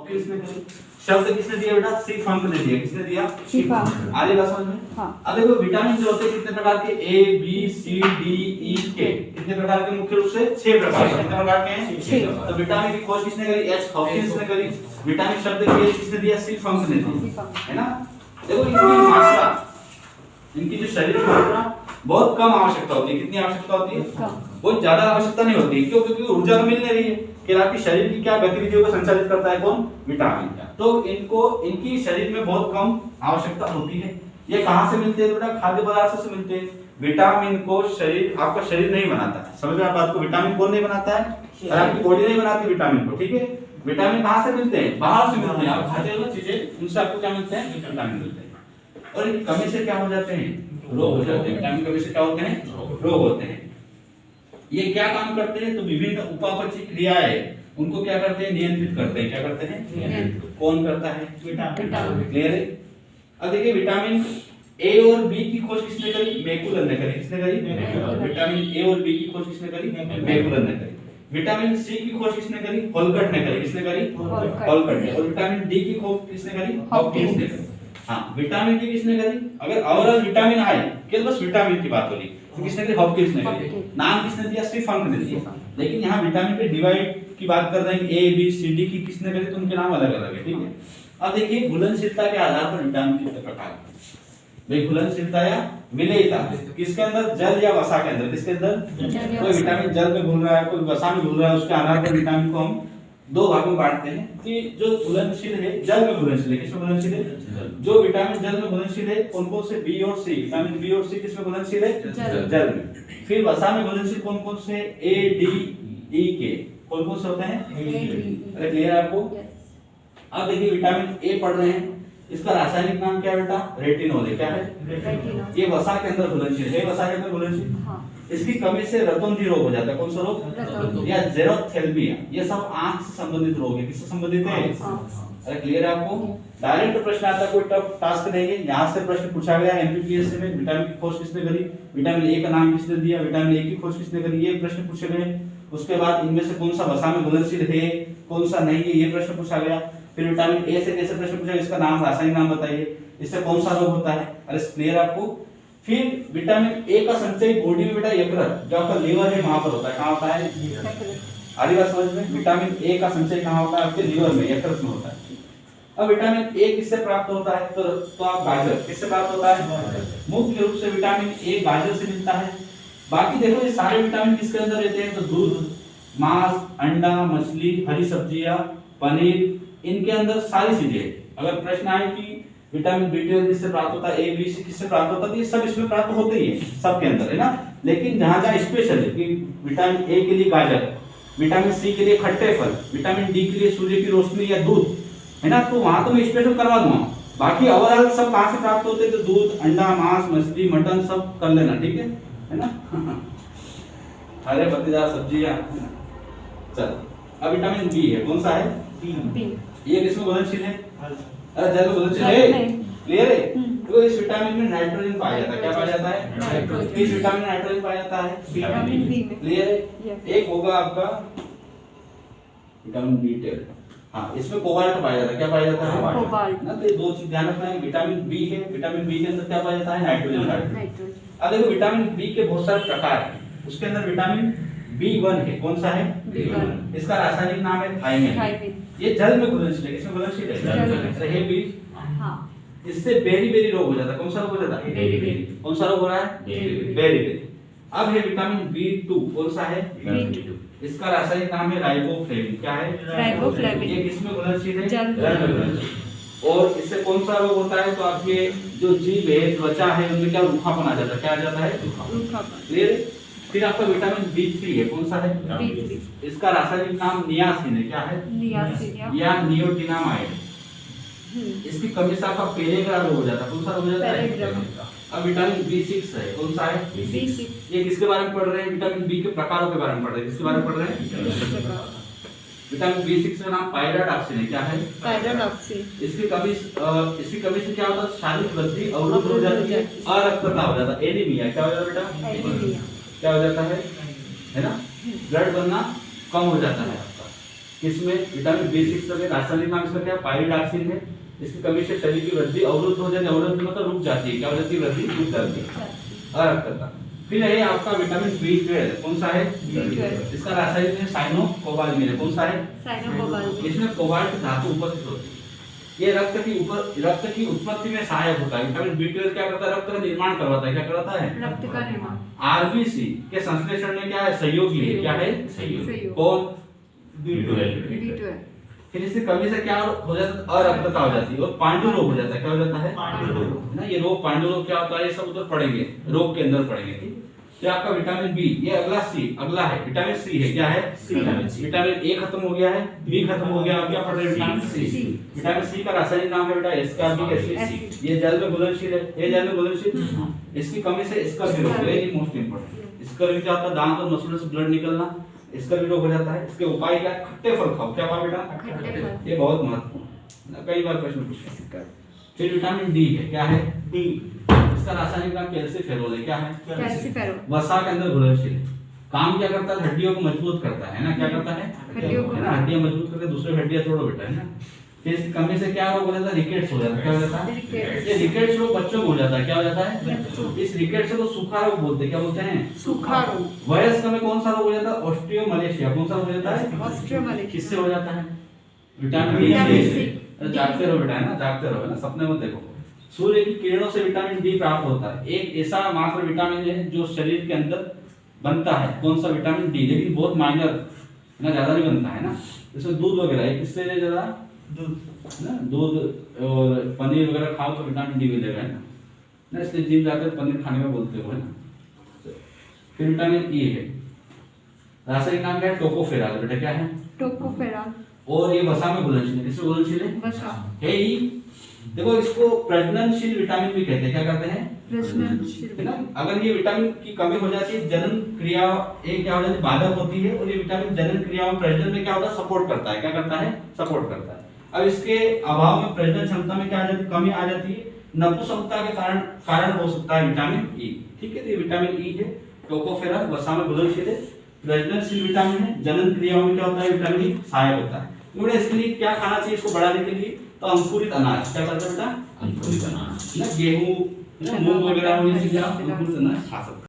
Hopkins ने करी। शब्द किसने दिया बेटा? सी फंक ने दिया। किसने दिया? सी फंक। आ रही बात समझ में? हाँ। अब देखो विटामिन जो होते हैं कितने प्रकार के? A B C D E के। कितने प्रकार के? मुख्य रूप से 6 प्रकार के। कितने प्रकार के हैं? 6। तो विटामिन की खोज किसने करी? एच हॉपकिंस ने करी। विटामिन शब्द की किसने दिया? सी फंक ने दिया, है ना। देखो इनकी मात्रा, इनकी जो शरीर की मात्रा बहुत कम आवश्यकता होती है। कितनी आवश्यकता होती है? बहुत ज्यादा आवश्यकता नहीं होती। क्यों? क्योंकि ऊर्जा तो मिल नहीं रही है कि आपकी शरीर की क्या गतिविधियों को संचालित करता है? कौन? विटामिन। तो इनको, इनकी शरीर में बहुत कम आवश्यकता होती है। ये कहां से मिलते हैं बेटा? खाद्य पदार्थों से मिलते हैं। विटामिन को शरीर, आपका शरीर नहीं बनाता है। समझ में आप बात को? विटामिन कौन नहीं बनाता है? और आपकी बॉडी नहीं बनाती विटामिन को, ठीक है। विटामिन कहां से मिलते हैं? बाहर से मिलते हैं। आप खाते हो ना चीजें, उनसे आपको क्या मिलते हैं? विटामिन मिलते हैं। और इनकी कमी से क्या हो जाते हैं? रोग हो जाते हैं। विटामिन की कमी से क्या होते हैं? रोग होते हैं। ये क्या काम करते हैं? तो विभिन्न उपापचय क्रियाएं उनको क्या करते हैं? नियंत्रित करते हैं। क्या करते हैं? कौन करता है? विटामिन। क्लियर है? अब देखिए विटामिन ए और बी की खोज किसने करी? मैकुलर ने करी। किसने करी? विटामिन ए और बी की खोज किसने करी? मैकुलर ने करी। विटामिन सी की खोज किसने करी? होलकट ने करी। किसने करी? होलकट ने। और विटामिन डी की खोज किसने करी? हॉपकिंस ने करी। हाँ, विटामिन की किसने करी? अगर ओवरऑल विटामिन आई, केवल बस विटामिन की बात हो रही तो किसने करी? हॉपकिंस ने करी। नाम किसने दिया? सी फंक ने दिया। लेकिन यहाँ विटामिन के डिवाइड की बात कर रहे हैं, ए बी सी डी की किसने करी, तो उनके नाम अलग अलग है, ठीक है। अब देखिए घुलनशीलता के आधार पर विटामिन कितने प्रकार है। भाई घुलनशीलता या विलेयता किसके अंदर? जल या वसा के अंदर। किसके अंदर? कोई विटामिन जल में घुल रहा है, कोई वसा में घुल रहा है, उसके आधार पर विटामिन को हम दो भागों में बांटते हैं कि जो घुलनशील है, जल में घुलनशील है। किसमें घुलनशील है? जो विटामिन जल में घुलनशील है कौन कौन से? बी और सी। विटामिन बी और सी किसमें घुलनशील है? जल में। फिर वसा में घुलनशील कौन कौन से? ए डी ई के। कौन कौन से होते हैं? अरे क्लियर है आपको? अब देखिए विटामिन ए पढ़ रहे हैं, इसका रासायनिक नाम क्या है बेटा? रेटिनॉल है। क्या है? ये वसा के अंदर घुलनशील है। वसा के अंदर घुलनशील। इसकी कमी से रतौंधी रोग हो जाता है। कौन सा रोग? या जेरोथेल्मिया। ये सब आंख से संबंधित रोग है। किससे संबंधित है? अरे क्लियर है आपको? डायरेक्ट प्रश्न आता है, कोई टफ टास्क देंगे। यहाँ से प्रश्न पूछा गया एमपीपीएस में, विटामिन की खोज किसने करी? विटामिन ए का नाम किसने दिया? विटामिन ए की खोज किसने करी? ये प्रश्न पूछे गए। उसके बाद इनमें से कौन सा वसा में घुलनशील है, कौन सा नहीं है, ये प्रश्न पूछा गया। फिर विटामिन ए से कैसे प्रश्न पूछा, इसका नाम, रासायनिक नाम बताइए, इससे कौन सा रोग होता है। अरे क्लियर आपको? फिर विटामिन ए का संचय बॉडी में बेटा यकृत, जो आपका लीवर है वहां पर होता है। कहां होता है? आधी बात समझ में? विटामिन ए का संचय कहां होता है? आपके लीवर में, यकृत में होता है। अब विटामिन ए किससे प्राप्त होता है? तो आप गाजर। किससे प्राप्त होता है? मुख्य रूप से विटामिन ए गाजर से मिलता है। बाकी देखो ये सारे विटामिन किसके अंदर रहते हैं? तो दूध, मांस, अंडा, मछली, हरी सब्जियां, पनीर, इनके अंदर सारी चीजें। अगर प्रश्न आए कि विटामिन बी12 किससे प्राप्त होता है, ए बी सी किससे प्राप्त होता है, तो ये सब इसमें प्राप्त होते ही है, सबके अंदर, है ना। लेकिन जहां जहां स्पेशल है कि विटामिन ए के लिए गाजर, विटामिन सी के लिए खट्टे फल, विटामिन डी के लिए सूर्य की रोशनी या दूध, है ना, तो वहां तो मैं स्पेशल करवा दूंगा। बाकी ओवरऑल सब कहां से प्राप्त होते हैं? तो दूध, अंडा, मांस, मछली, मटन सब कर लेना, ठीक है ना। हरे पत्तेदार सब्जियां। चल अब विटामिन बी है, कौन सा है? बी। ये किसमें घुलनशील है? अरे जल में घुलनशील है। क्लियर है? तो इस विटामिन में नाइट्रोजन पाया जाता है। क्या पाया जाता है? नाइट्रोजन। इस विटामिन में नाइट्रोजन पाया जाता है विटामिन बी में। क्लियर है? एक होगा आपका विटामिन बी12। हाँ, इसमें कोबाल्ट पाया जाता है। क्या पाया जाता है? कोबाल्ट ना। तो ये दो चीज ध्यान रखना है। विटामिन बी है, विटामिन बी के अंदर क्या पाया जाता है? नाइट्रोजन। अब देखो विटामिन बी के बहुत सारे प्रकार हैं। उसके अंदर विटामिन B1 है। कौन सा है? B1। इसका रासायनिक नाम है थायमिन। ये जल में घुलनशील है। किसमें घुलनशील है? जल में। रहे बीज। हां, इससे बेरी बेरी रोग हो जाता है। कौन सा रोग हो जाता है? Beriberi. कौन सा रोग हो रहा है? Beriberi. अब है विटामिन B2। कौन सा है? B2। इसका रासायनिक नाम है राइबोफ्लेविन। क्या है? राइबोफ्लेविन। ये किसमें घुलनशील है? जल में घुलनशील। और इससे कौन सा रोग होता है? तो आपके जो जीभ है, त्वचा है, उनमें क्या रूखापन आ जाता है। क्या आ जाता है? रूखापन। क्लियर? फिर आपका विटामिन B3 है। कौन सा है? B3। इसका रासायनिक नाम नियासिन है। क्या है? नियासिन या नियोटिनामाइड। इसकी कमी से आपका पेलेग्रा रोग हो जाता है। कौन सा रोग हो जाता है? अब विटामिन B6 है। कौन सा है? B6। ये किसके बारे में पढ़ रहे हैं? विटामिन बी के प्रकारों के बारे में पढ़ रहे हैं। किसके बारे में पढ़ रहे हैं? विटामिन B6 का नाम पायरोडॉक्सिन है। क्या है? पायरोडॉक्सिन। इसकी कमी से क्या होता है? शारीरिक वृद्धि अवरुद्ध हो जाती है, अरक्तता हो जाता है, एनीमिया। क्या हो जाता है बेटा? एनीमिया। क्या हो जाता है ना? ब्लड बनना कम हो जाता है आपका। किसमें विटामिन B6 का रासायनिक नाम इसका क्या है, पायरिडॉक्सिन है। इसकी कमी से शरीर की वृद्धि अवरुद्ध हो जाती है, अवरुद्ध मतलब रुक जाती है, क्या हो जाती है, वृद्धि रुक जाती है, अरक्तता। फिर है आपका विटामिन B12, कौन सा है, B12, इसका रासायनिक है साइनोकोबाल्मिन है, कौन सा है, साइनोकोबाल्मिन। इसमें कोबाल्ट धातु उपस्थित होती है, ये रक्त की उत्पत्ति में सहायक होता है। विटामिन B12 क्या करता है, रक्त का निर्माण करवाता है, क्या करवाता है, रक्त का निर्माण। आरबीसी के संश्लेषण में क्या है, सहयोगी है, क्या है, सहयोगी, कौन, B12। फिर इसकी कमी से क्या हो जाता है, अरक्तता हो जाती है और पांडु रोग हो जाता है, क्या हो जाता है, पांडु रोग ना। ये रोग पांडु रोग क्या होता है, ये सब उधर पढ़ेंगे, रोग के अंदर पढ़ेंगे। ठीक, तो आपका विटामिन बी, ये अगला है विटामिन सी है, क्या है, विटामिन ए खत्म हो गया है, बी खत्म हो गया, अब क्या पढ़ रहे हैं, विटामिन सी। विटामिन सी का रासायनिक नाम है बेटा एस्कॉर्बिक एसिड, ये जल में घुलनशील है, ये जल में घुलनशील। इसकी कमी से स्कर्वी रोग, वेरी मोस्ट इंपोर्टेंट। स्कर्वी क्या होता है, दांत और मसूड़ों से ब्लड निकलना, स्कर्वी रोग हो जाता है। इसके उपाय क्या, खट्टे फल खाओ, क्या खाओ बेटा, ये बहुत महत्वपूर्ण है, कई बार प्रश्न पूछा। फिर विटामिन डी है, क्या है, डी, इसका रासायनिक नाम कैल्सीफेरोल है, क्या है, कैल्सीफेरोल। वसा के अंदर घुलनशील है, काम क्या करता है, हड्डियों को मजबूत करता है ना, क्या करता है, हड्डियों को, है ना, हड्डियां मजबूत करके दूसरी हड्डियां तोड़ो बेटा, है ना। फिर इसकी कमी से क्या रोग हो जाता है, रिकेट्स हो जाता है, क्या हो जाता है, ये रिकेट्स रोग बच्चों को हो जाता है, क्या हो जाता है, इस रिकेट्स को सूखा रोग बोलते हैं, क्या बोलते हैं, सूखा रोग। वयस्क में कौन सा रोग हो जाता है, ऑस्टियोमलेशिया, कौन सा रोग हो जाता है, ऑस्टियोमलेशिया। किससे हो जाता है, विटामिन डी से। जागते रहो बेटा, है ना, जागते रहो, है ना, सपने मत देखो। सूर्य की किरणों से विटामिन डी प्राप्त होता है, एक ऐसा मात्र विटामिन है जो शरीर के अंदर बनता है, कौन सा, विटामिन डी, लेकिन बहुत माइनर ना, ज्यादा नहीं बनता है ना। इसमें दूध वगैरह है, किससे ज्यादा, दूध ना, दूध और पनीर वगैरह खाओ तो विटामिन डी मिलेगा, है ना, इसलिए जिम जाते हैं पनीर खाने में बोलते हो, है ना। फिर विटामिन ई है, रासायनिक नाम क्या है, टोकोफेरॉल बेटा, क्या है, टोकोफेरॉल। और ये वसा में घुलनशील है, किसमें घुलनशील है, वसा है ई। देखो इसको प्रजननशील विटामिन भी कहते हैं, क्या कहते हैं, प्रजननशील, है ना। अगर ये विटामिन की कमी हो जाती है, जनन क्रिया एक क्या हो जाती है, बाधक होती है, और ये विटामिन जनन क्रियाओं प्रजनन में क्या होता है, सपोर्ट करता है, क्या करता है, सपोर्ट करता है। अब इसके अभाव में प्रजनन क्षमता में क्या आ जाती है, कमी आ जाती है, नपुंसकता के कारण हो सकता है विटामिन ई। ठीक है, तो ये विटामिन ई है, टोकोफेरॉल, वसा में घुलनशील है, प्रजननशील विटामिन है, जनन क्रियाओं में क्या होता है, विटामिन ई सहायक होता है। तो इसके लिए क्या खाना चाहिए इसको बढ़ाने के लिए, तो अंकुरित अनाज, क्या करता है बेटा, अंकुरित अनाज ना, गेहूं, मूंग वगैरह, अंकुरित अनाज खा सकते हैं।